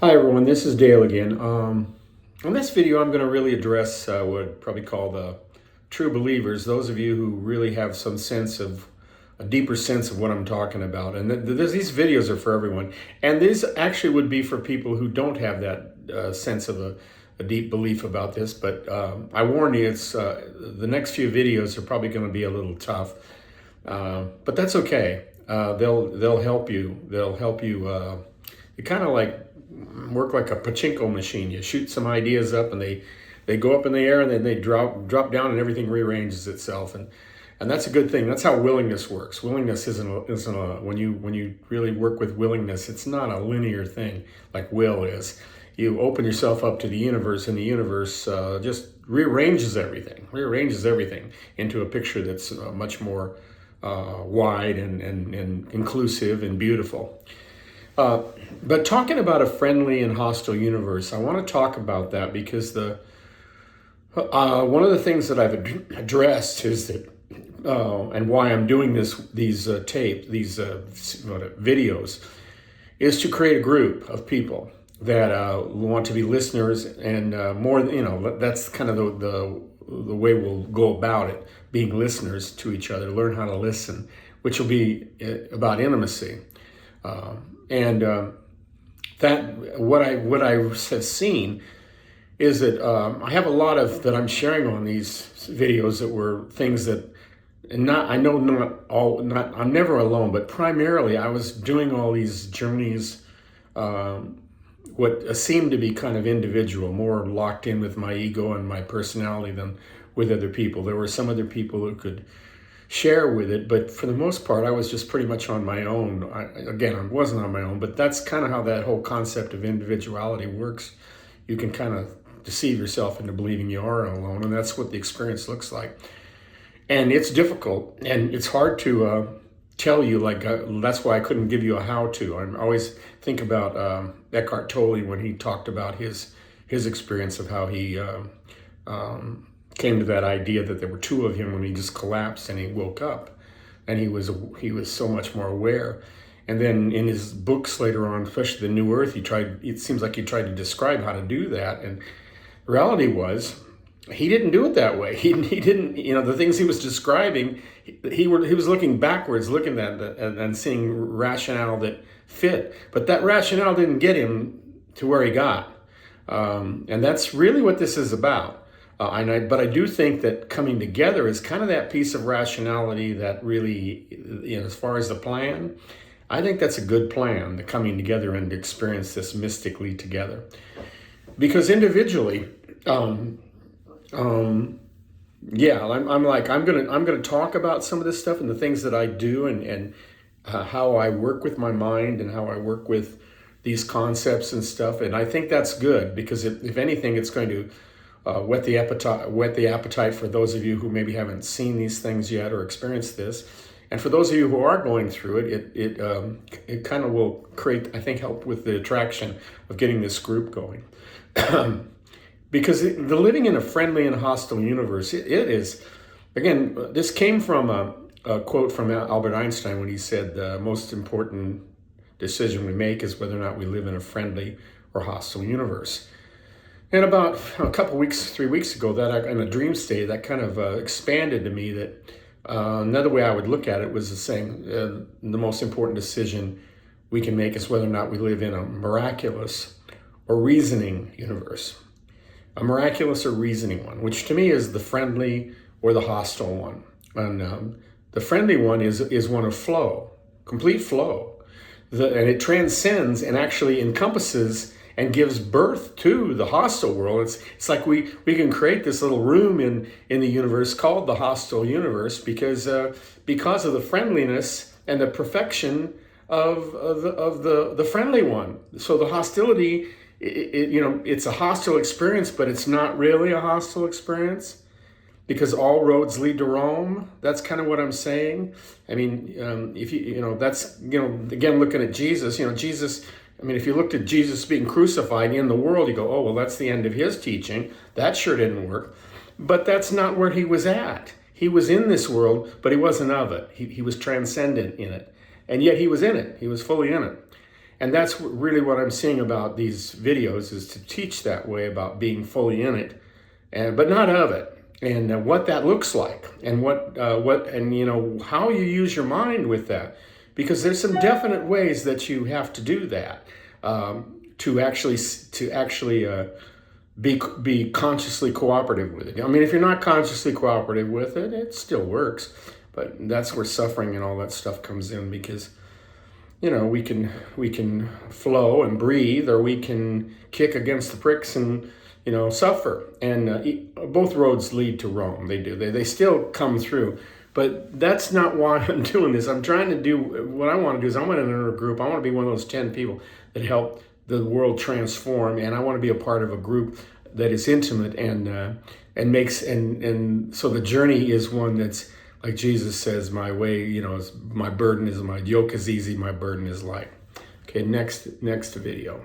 Hi everyone, this is Dale again. In this video, I'm going to really address what I'd probably call the true believers, those of you who really have some sense of a deeper sense of what I'm talking about. And these videos are for everyone. And these actually would be for people who don't have that sense of a deep belief about this. But I warn you, it's the next few videos are probably going to be a little tough. But that's okay. They'll help you. They'll help you. It kind of like work like a pachinko machine. You shoot some ideas up, and they go up in the air, and then they drop down, and everything rearranges itself. And that's a good thing. That's how willingness works. Willingness isn't a when you really work with willingness, it's not a linear thing like will is. You open yourself up to the universe, and the universe just rearranges everything into a picture that's much more wide and inclusive and beautiful. But talking about a friendly and hostile universe, I want to talk about that because one of the things that I've addressed is that, and why I'm doing these videos, is to create a group of people that want to be listeners, and more, that's kind of the way we'll go about it, being listeners to each other, learn how to listen, which will be about intimacy. And that what I have seen is that I have a lot of that I'm sharing on these videos that were things that, and I'm never alone, but primarily I was doing all these journeys, what seemed to be kind of individual, more locked in with my ego and my personality than with other people. There were some other people who could share with it, but for the most part I was just pretty much on my own. I wasn't on my own, but that's kind of how that whole concept of individuality works. You can kind of deceive yourself into believing you are alone, and that's what the experience looks like. And it's difficult, and it's hard to tell you, that's why I couldn't give you a how-to. I always think about Eckhart Tolle when he talked about his experience of how he came to that idea that there were two of him when he just collapsed and he woke up, and he was so much more aware. And then in his books later on, especially The New Earth, it seems like he tried to describe how to do that. And the reality was, he didn't do it that way. He didn't, the things he was describing, he was looking backwards, looking at and seeing rationale that fit. But that rationale didn't get him to where he got. And that's really what this is about. But I do think that coming together is kind of that piece of rationality that really, as far as the plan, I think that's a good plan, the coming together and to experience this mystically together. Because individually, I'm gonna talk about some of this stuff and the things that I do and how I work with my mind and how I work with these concepts and stuff. And I think that's good because if anything, it's going to whet the appetite for those of you who maybe haven't seen these things yet or experienced this. And for those of you who are going through it kind of will create, I think, help with the attraction of getting this group going. Because the living in a friendly and hostile universe, it is, again, this came from a quote from Albert Einstein when he said the most important decision we make is whether or not we live in a friendly or hostile universe. And about a couple weeks, 3 weeks ago, that in a dream state, that kind of expanded to me that another way I would look at it was the same. The most important decision we can make is whether or not we live in a miraculous or reasoning universe. A miraculous or reasoning one, which to me is the friendly or the hostile one. And the friendly one is one of flow, complete flow. And it transcends and actually encompasses and gives birth to the hostile world. It's like we can create this little room in the universe called the hostile universe because of the friendliness and the perfection of the friendly one. So the hostility, it's a hostile experience, but it's not really a hostile experience because all roads lead to Rome. That's kind of what I'm saying. I mean, if that's, again, looking at Jesus, Jesus, if you looked at Jesus being crucified in the world, you go, oh, well, that's the end of his teaching. That sure didn't work. But that's not where he was at. He was in this world, but he wasn't of it. He was transcendent in it. And yet he was in it. He was fully in it. And that's really what I'm seeing about these videos, is to teach that way about being fully in it, and but not of it, and what that looks like, and what and how you use your mind with that, because there's some definite ways that you have to do that, to actually be consciously cooperative with it. I mean, if you're not consciously cooperative with it, it still works, but that's where suffering and all that stuff comes in, because we can flow and breathe, or we can kick against the pricks and suffer. And both roads lead to Rome. They do. They still come through. But that's not why I'm doing this. I'm trying to do what I want to do. Is I want to enter a group. I want to be one of those 10 people that help the world transform, and I want to be a part of a group that is intimate and makes and so the journey is one that's, like Jesus says, my way, is my burden is my yoke is easy, my burden is light. Okay, next video.